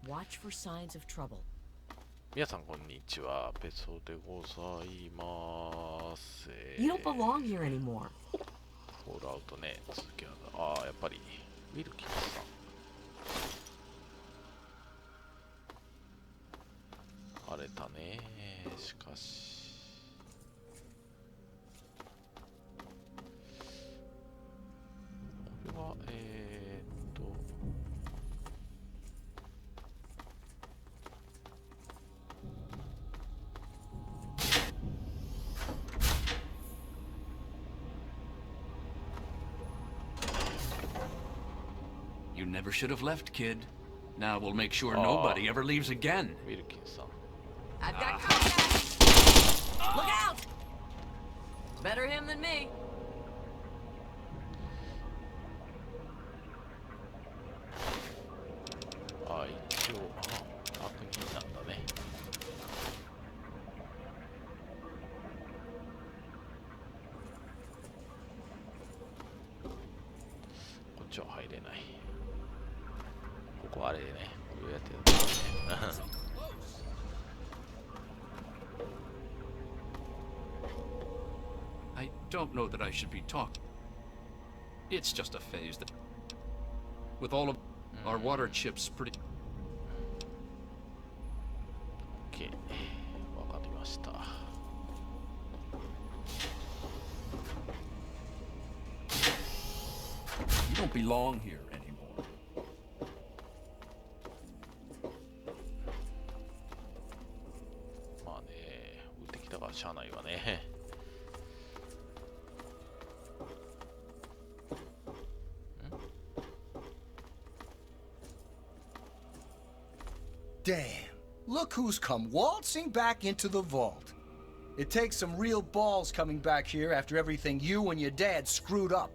Watch for signs of trouble. 皆さんこんにちは、ペソでございます。You don't belong here anymore. フォールアウトね、続きはやっぱりウィルキンスさん。荒れたね。しかし。これはYou never should have left, kid. Now we'll make sure nobody ever leaves again. ウィルキンさん。I've got contact. Look out! Better him than me. 一応悪人なんだね。こっちは入れない。ここはあれね、こうやってるんだね。I don't know that I should be talking. It's just a phase that, with all of our water chips pretty. OK、わかりました。You don't belong here anymore. まあね、撃ってきたからしゃあないわね。Damn, look who's come waltzing back into the vault. It takes some real balls coming back here after everything you and your dad screwed up.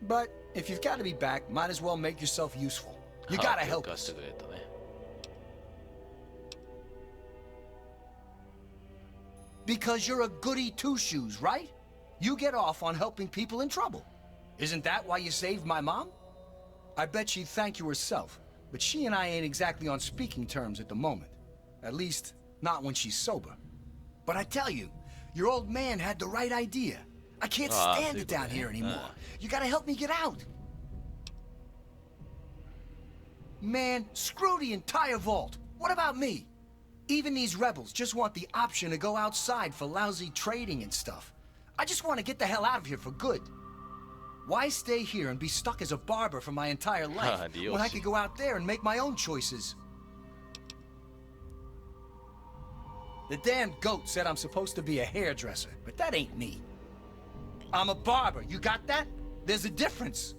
But if you've got to be back, might as well make yourself useful. You gotta help us. Because you're a goody two-shoes, right? You get off on helping people in trouble. Isn't that why you saved my mom? I bet she'd thank you herself. But she and I ain't exactly on speaking terms at the moment. At least, not when she's sober. But I tell you, your old man had the right idea. I can't stand it down here anymore. You gotta help me get out. Man, screw the entire vault. What about me? Even these rebels just want the option to go outside for lousy trading and stuff. I just want to get the hell out of here for good. Why stay here and be stuck as a barber for my entire life when I could go out there and make my own choices? The damn goat said I'm supposed to be a hairdresser, but that ain't me. I'm a barber, you got that? There's a difference.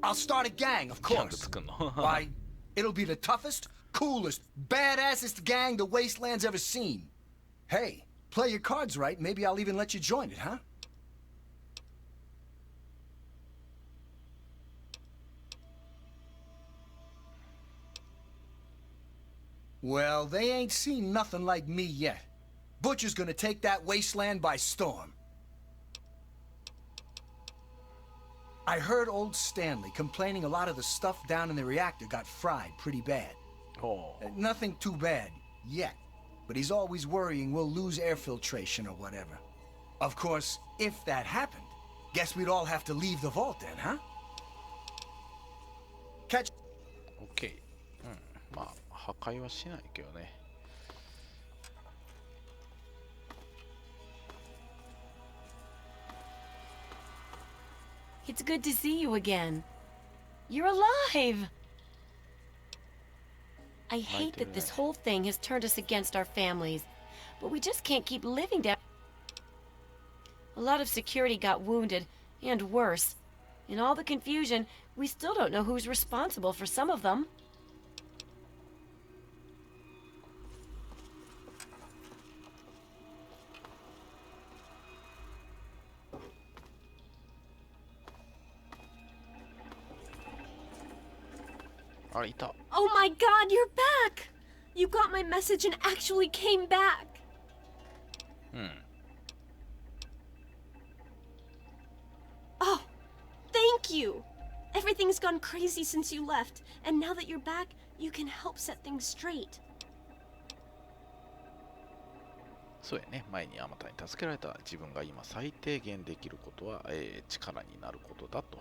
I'll start a gang, of course. Why, it'll be the toughest, coolest, badassest gang the Wasteland's ever seen. Hey, play your cards right, maybe I'll even let you join it, huh? Well, they ain't seen nothing like me yet. Butcher's gonna take that wasteland by storm. I heard old Stanley complaining a lot of the stuff down in the reactor got fried pretty bad. Nothing too bad, yet. But he's always worrying we'll lose air filtration or whatever. Of course, if that happened, guess we'd all have to leave the vault then, huh? Catch. OK。まあ、破壊はしないけどね。It's good to see you again. You're alive! I hate that this whole thing has turned us against our families, but we just can't keep living down. A lot of security got wounded, and worse. In all the confusion, we still don't know who's responsible for some of them. Oh my god, you're back! You got my message and actually came back! Oh, Thank you. Everything's gone crazy since you left, and now that you're back, you can help set things straight. そうやね、前にあまたに助けられた自分が今最低限できることは、力になることだと。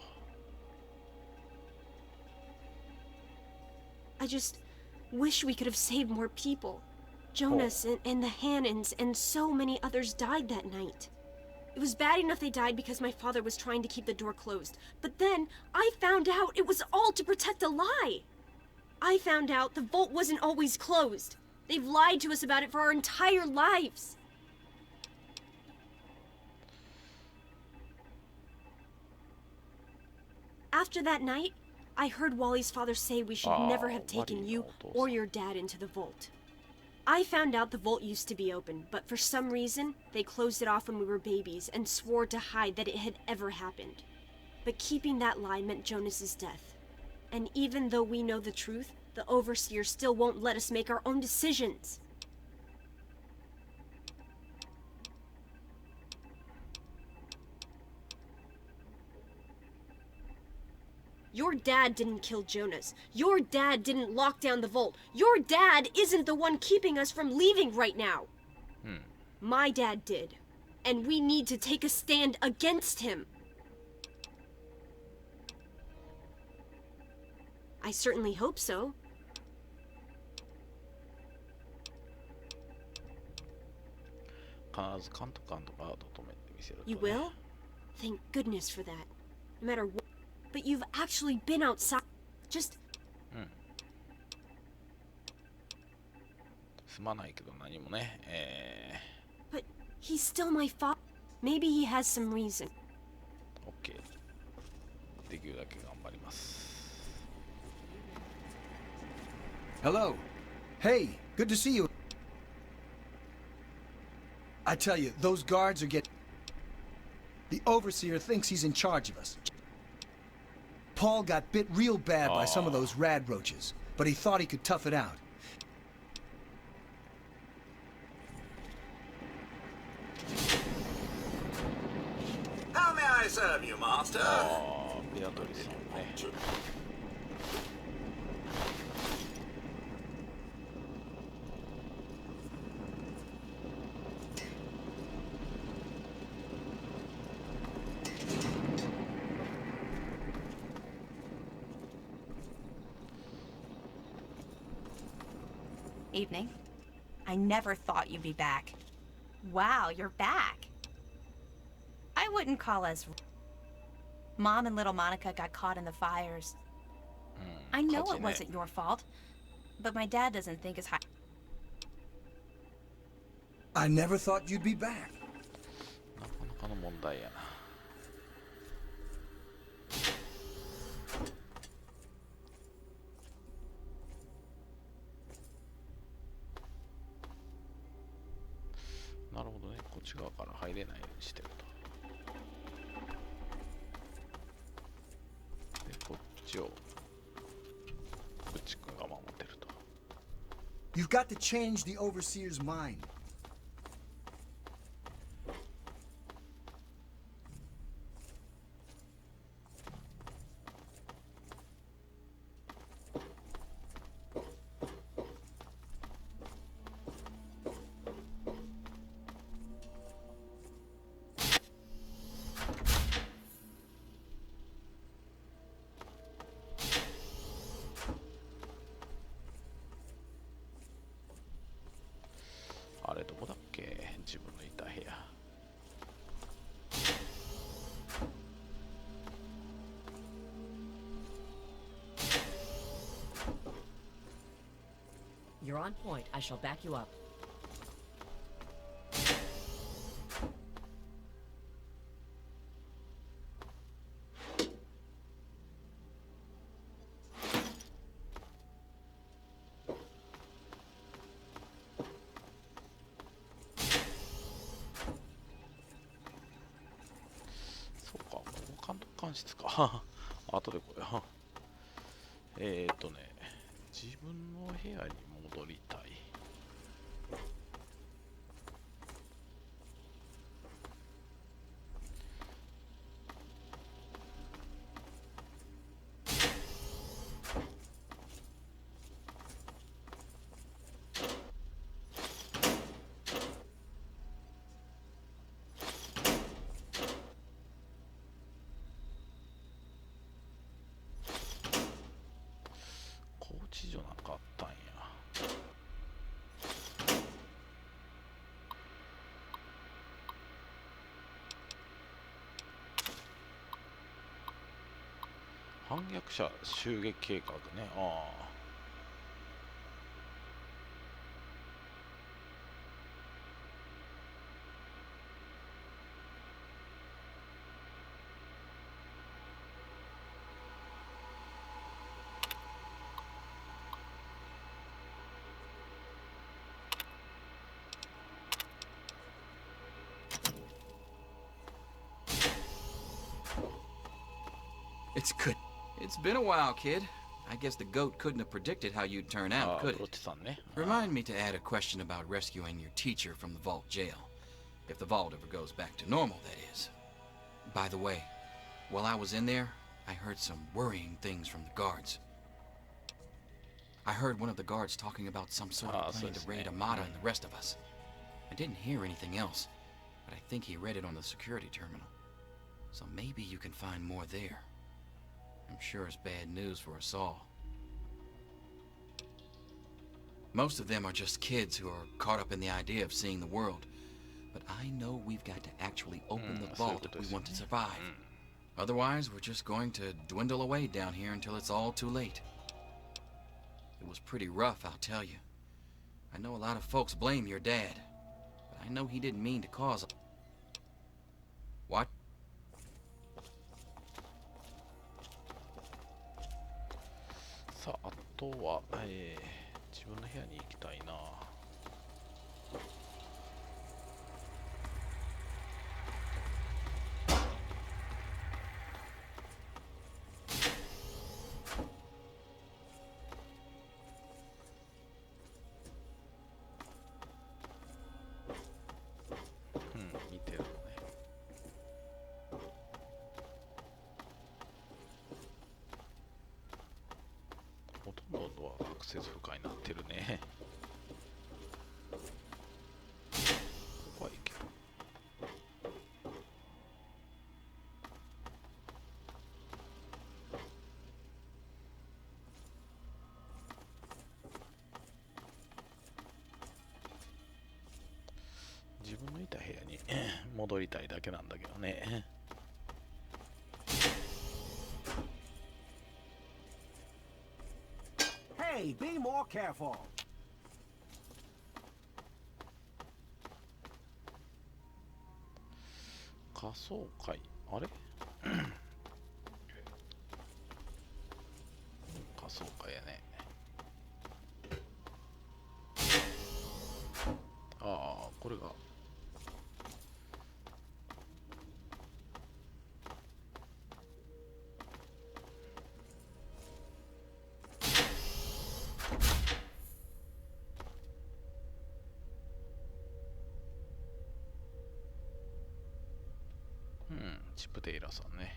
I just wish we could have saved more people. Jonas and the Hannons and so many others died that night. It was bad enough they died because my father was trying to keep the door closed. But then, I found out it was all to protect a lie. I found out the vault wasn't always closed. They've lied to us about it for our entire lives. After that night, I heard Wally's father say we should never have taken you or your dad into the vault. I found out the vault used to be open, but for some reason, they closed it off when we were babies and swore to hide that it had ever happened. But keeping that lie meant Jonas's death. And even though we know the truth, the Overseer still won't let us make our own decisions. Your dad didn't kill Jonas. Your dad didn't lock down the vault. Your dad isn't the one keeping us from leaving right now. My dad did. And we need to take a stand against him. I certainly hope so. 必ずカントカントガード止めてみせるとね。You will? Thank goodness for that. No matter what. But you've actually been outside. Just. すまないけど何もね。But he's still my father. Maybe he has some reason. OK。できるだけ頑張ります。Hello. Hey, good to see you. I tell you, those guards are getting... The Overseer thinks he's in charge of us. Paul got bit real bad by some of those rad roaches, but he thought he could tough it out. How may I serve you, Master? ベアトリさんね。Evening. I never thought you'd be back. Wow, you're back. I wouldn't call us... Mom and little Monica got caught in the fires. I know it wasn't your fault, but my dad doesn't think it's high. I never thought you'd be back. なかなかの問題やな。なるほどね、こっち側から入れないようにしてると。で、こっちをブッチ君が守ってると。You've got to change the Overseer's mind.あれどこだっけ、自分のいた部屋。You're on point. I shall back you up.監室か。後でこれ。自分の部屋に戻りたい。反逆者襲撃計画ね。ああ。It's good. It's been a while, kid. I guess the goat couldn't have predicted how you'd turn out, could プロ it? テさんね。Remind me to add a question about rescuing your teacher from the vault jail. If the vault ever goes back to normal, that is. By the way, while I was in there, I heard some worrying things from the guards. I heard one of the guards talking about some sort of plan to raid Amada and the rest of us. I didn't hear anything else, but I think he read it on the security terminal. So maybe you can find more there. I'm sure it's bad news for us all. Most of them are just kids who are caught up in the idea of seeing the world. But I know we've got to actually open the vault if we want to survive. Otherwise, we're just going to dwindle away down here until it's all too late. It was pretty rough, I'll tell you. I know a lot of folks blame your dad, but I know he didn't mean to cause... What? さあ、あとは、自分の部屋に行きたいな。見てるのね。ほとんどのドアがアクセス不可になってるね。ここはいいけど。自分のいた部屋に戻りたいだけなんだけどね。Hey, be more careful. 仮想会、あれ仮想会やね。ああ、これが。チップテイラーさんね。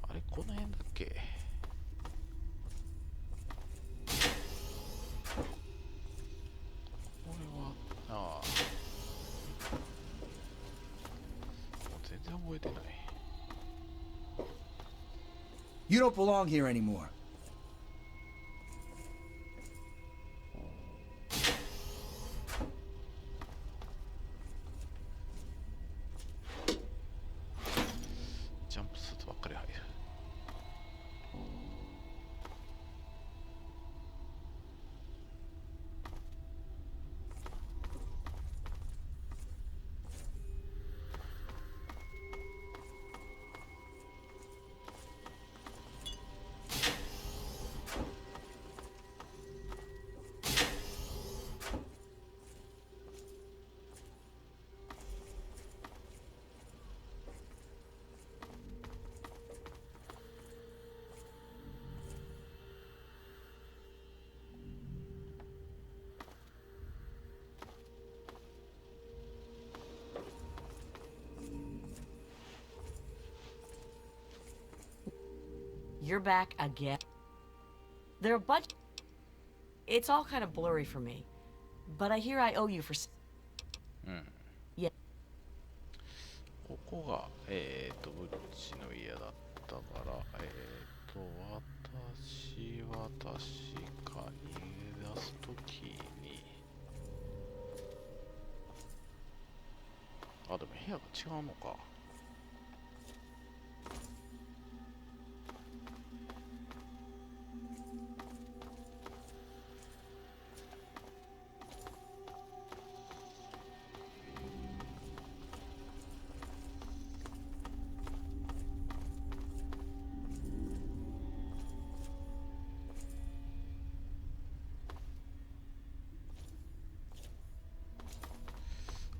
あれ、この辺だっけ？覚えてない。You don't belong here anymore. Jump suit ばっかり入る。You're back again. There are a bunch. It's all kind of blurry for me, but I hear I owe you for. Yeah. ここがブッチの家だったから、私は確か逃げ出すときに、あ、でも部屋が違うのか。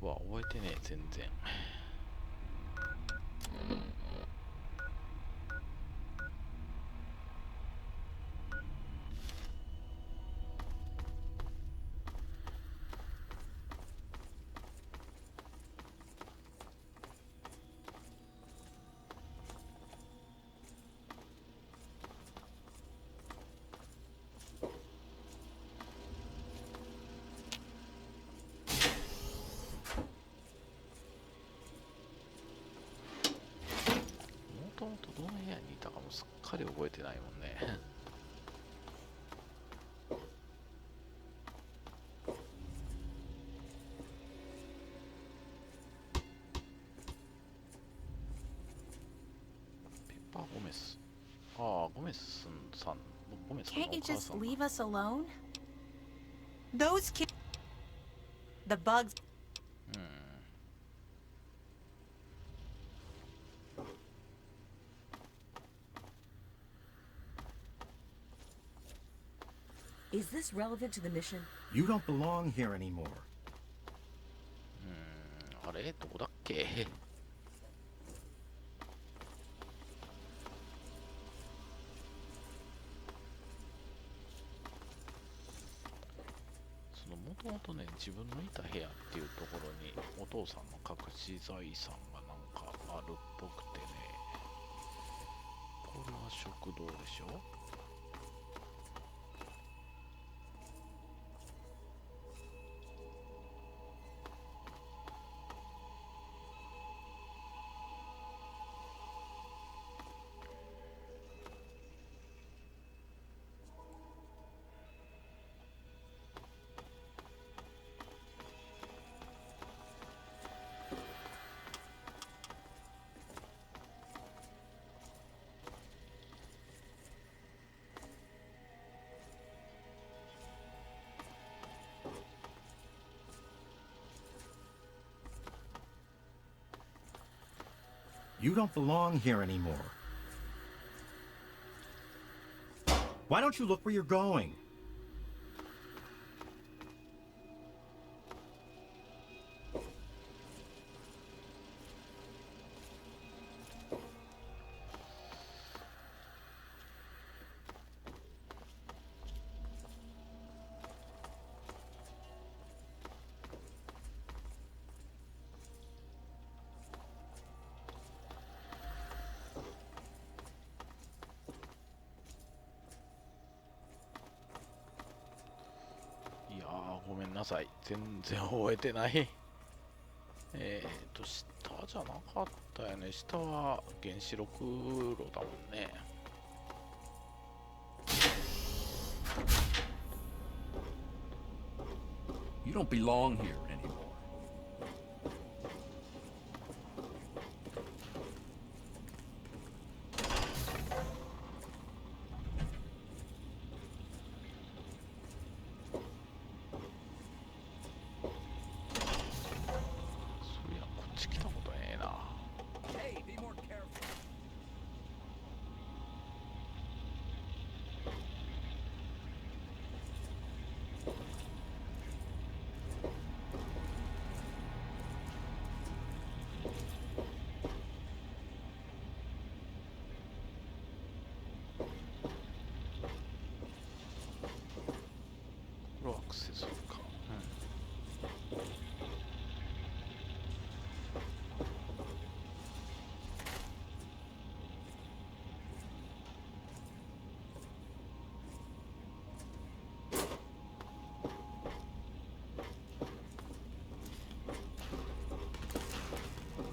わ、覚えてねえ、全然。もともとどの部屋にいたかもすっかり覚えてないもんね。ペッパー・ゴメス。ああ、ゴメスさん、ゴメスさんの Can't お you 母 just さん。leave us alone? Those kids. The bugs. Is this relevant to the mission? You don't belong here anymore. あれどこだっけ。もともとね、自分のいた部屋っていうところにお父さんの隠し財産がなんかあるっぽくてね。これは食堂でしょ。You don't belong here anymore. Why don't you look where you're going?ごめんなさい。全然覚えてない。下じゃなかったよね。下は原子力炉だもんね。You don't belong here anymore.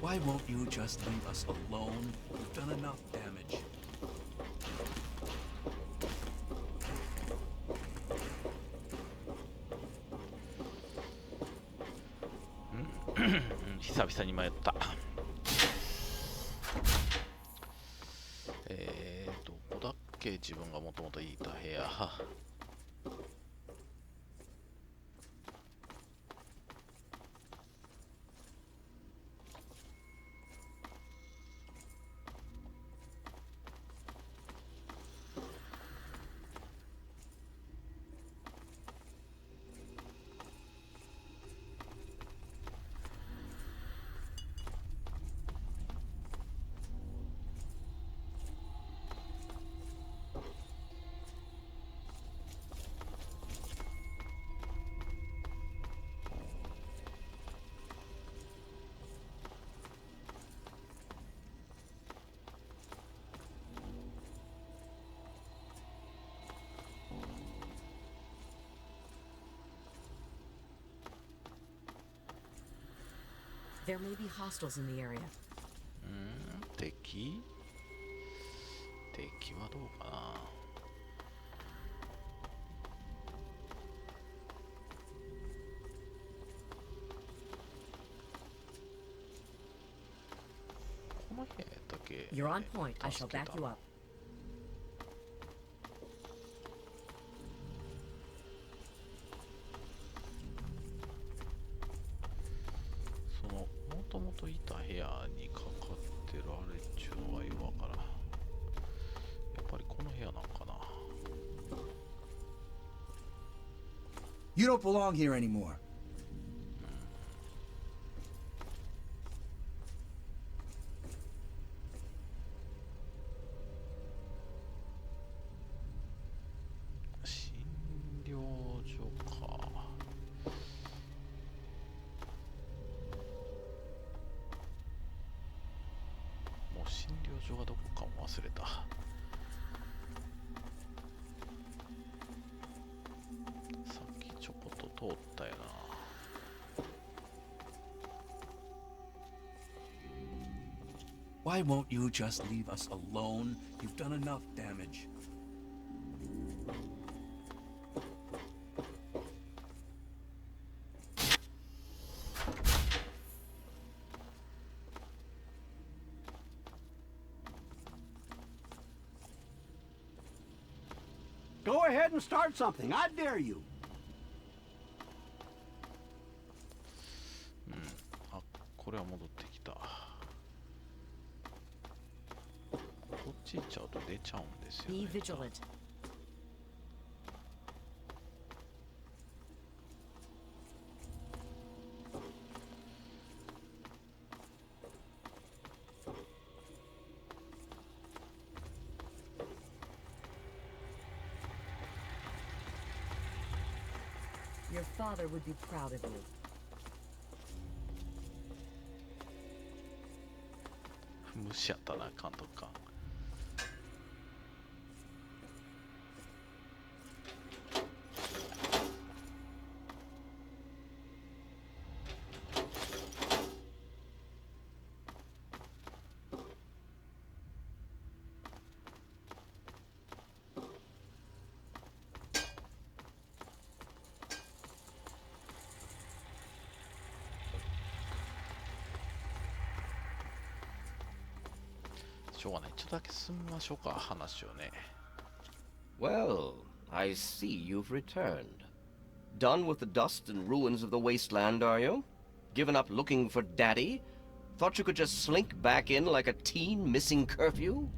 Why won't you just leave us alone? We've done enough damage. Hmm. 久々に迷った。どこだっけ、自分がもともといた部屋。There may be hostiles in the area. 敵はどうかな。この部屋だけ。You're on point. I shall back you up. もともといた部屋にかかってるあれっちゅうのはよくわからん。やっぱりこの部屋なんかな。You don't belong here anymore. Why won't you just leave us alone? You've done enough damage. Go ahead and start something. I dare you. あ、これは戻ってきた。こっち行っちゃうと出ちゃうんですよね。 Be vigilant. Your father would be proud of you. 無視やったな、監督官。しょうがない。ちょっとだけ進みましょうか、話をね。Well, I see you've returned. Done with the dust and ruins of the wasteland, are you? Given up looking for Daddy? Thought you could just slink back in like a teen missing curfew?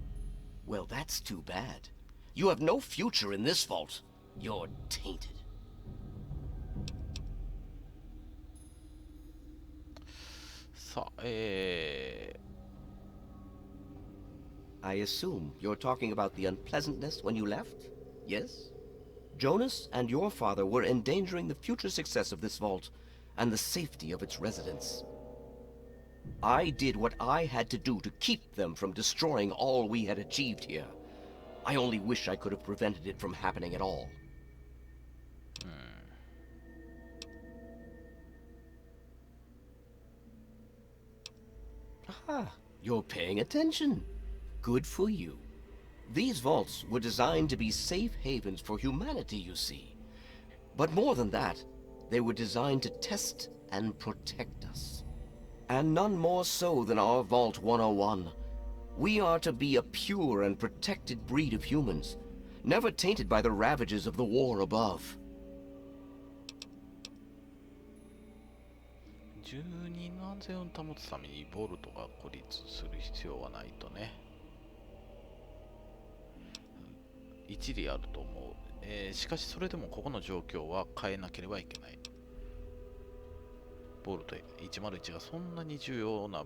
Well, that's too bad. You have no future in this vault. You're tainted. さあ、I assume you're talking about the unpleasantness when you left? Yes? Jonas and your father were endangering the future success of this vault and the safety of its residents. I did what I had to do to keep them from destroying all we had achieved here. I only wish I could have prevented it from happening at all. Ah, you're paying attention. Good for you. These vaults were designed to be safe havens for humanity, you see. But more than that, they were designed to test and protect us. And none more so than our Vault 101. We are to be a pure and protected breed of humans, never tainted by the ravages of the war above. 住人の安全を保つためにボルトが孤立する必要はないとね。一理あると思う。しかしそれでもここの状況は変えなければいけない。ボルト101がそんなに重要な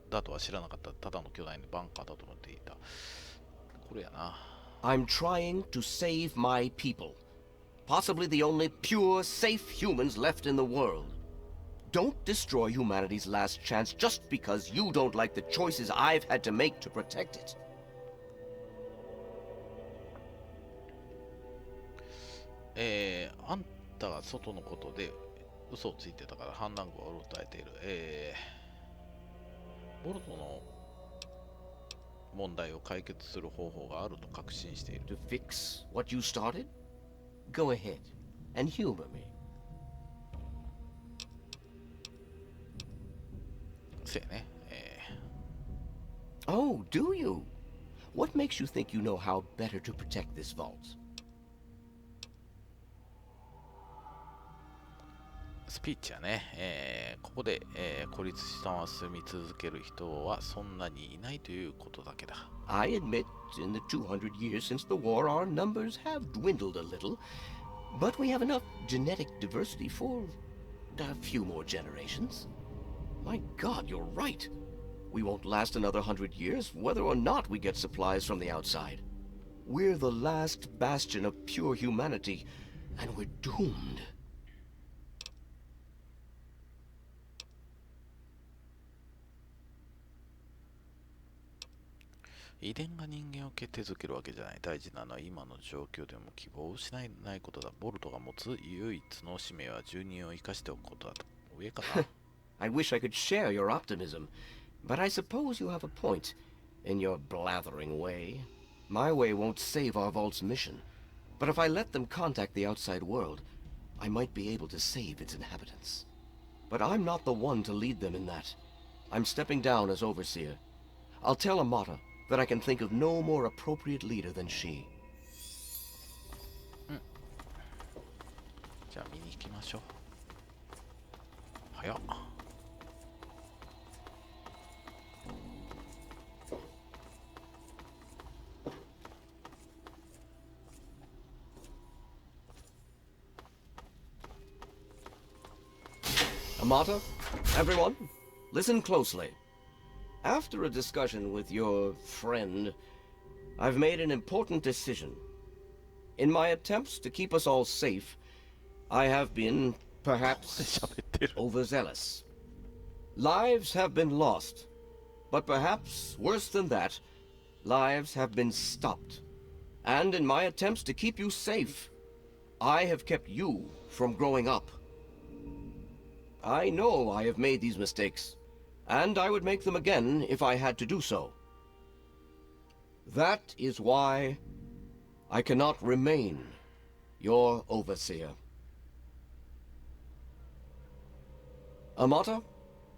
だとは知らなかった。ただの巨大なバンカーだと思っていた。これやな。I'm trying to save my people. Possibly the only pure, safe humans left in the world. Don't destroy humanity's last chance just because you don't like the choices I've had to make to protect it. あんたが外のことで嘘をついてたから反乱軍を訴えている。ボルトの問題を解決する方法があると確信している。To fix what you started? Go ahead and humor me. せやね。Oh, do you? What makes you think you know how better to protect this vault? スピーチやね。ここで、孤立したまま住み続ける人はそんなにいないということだけだ。I admit, in the 200 years since the war, our numbers have dwindled a little, but we have enough genetic diversity for a few more generations. My God, you're right. We won't last another 100 years, whether or not we get supplies from the outside. We're the last bastion of pure humanity, and we're doomed. 遺伝が人間を決定づけるわけじゃない。大事なのは今の状況でも希望を失えないことだ。ボルトが持つ唯一の使命は住人を生かしておくことだと。上かな。I wish I could share your optimism, but I suppose you have a point in your blathering way. My way won't save our vault's mission, but if I let them contact the outside world, I might be able to save its inhabitants. But I'm not the one to lead them in that. I'm stepping down as overseer. I'll tell Amata that I can think of no more appropriate leader than she. じゃあ見に行きましょう。早っ。Amata, everyone, listen closely. After a discussion with your friend, I've made an important decision. In my attempts to keep us all safe, I have been, perhaps, overzealous. Lives have been lost, but perhaps, worse than that, lives have been stopped. And in my attempts to keep you safe, I have kept you from growing up. I know I have made these mistakes, and I would make them again if I had to do so. That is why I cannot remain your overseer. Amata,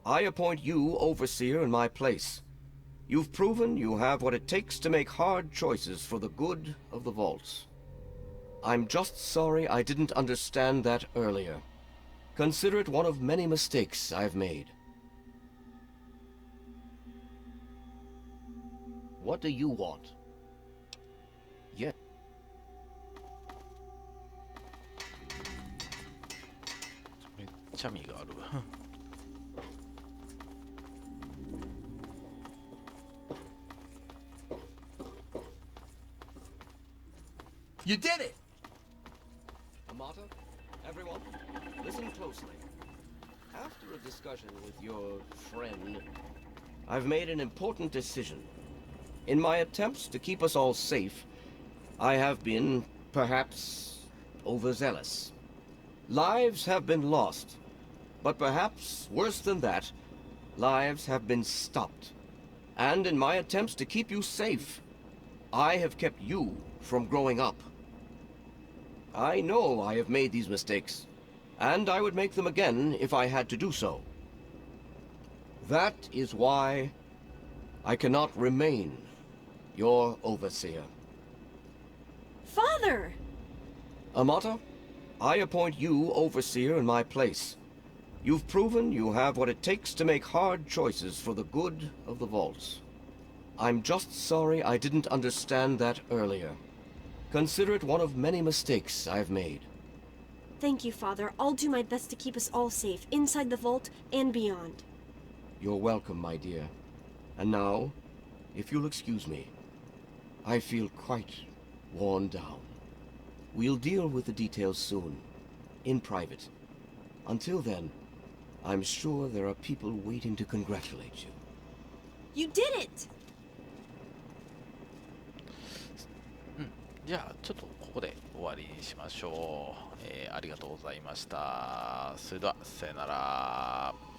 I appoint you overseer in my place. You've proven you have what it takes to make hard choices for the good of the vaults. I'm just sorry I didn't understand that earlier. Consider it one of many mistakes I've made. What do you want? Yeah. You did it! Amata, everyone, listen closely. After a discussion with your friend, I've made an important decision. In my attempts to keep us all safe, I have been, perhaps, overzealous. Lives have been lost, but perhaps, worse than that, lives have been stopped. And in my attempts to keep you safe, I have kept you from growing up. I know I have made these mistakes, and I would make them again if I had to do so. That is why I cannot remain your overseer. Father! Amata, I appoint you overseer in my place. You've proven you have what it takes to make hard choices for the good of the vaults. I'm just sorry I didn't understand that earlier. Consider it one of many mistakes I've made. Thank you, Father. I'll do my best to keep us all safe, inside the vault and beyond. You're welcome, my dear. And now, if you'll excuse me, I feel quite worn down. We'll deal with the details soon, in private. Until then, I'm sure there are people waiting to congratulate you. You did it! じゃあちょっとここで終わりにしましょう。ありがとうございました。それではさよなら。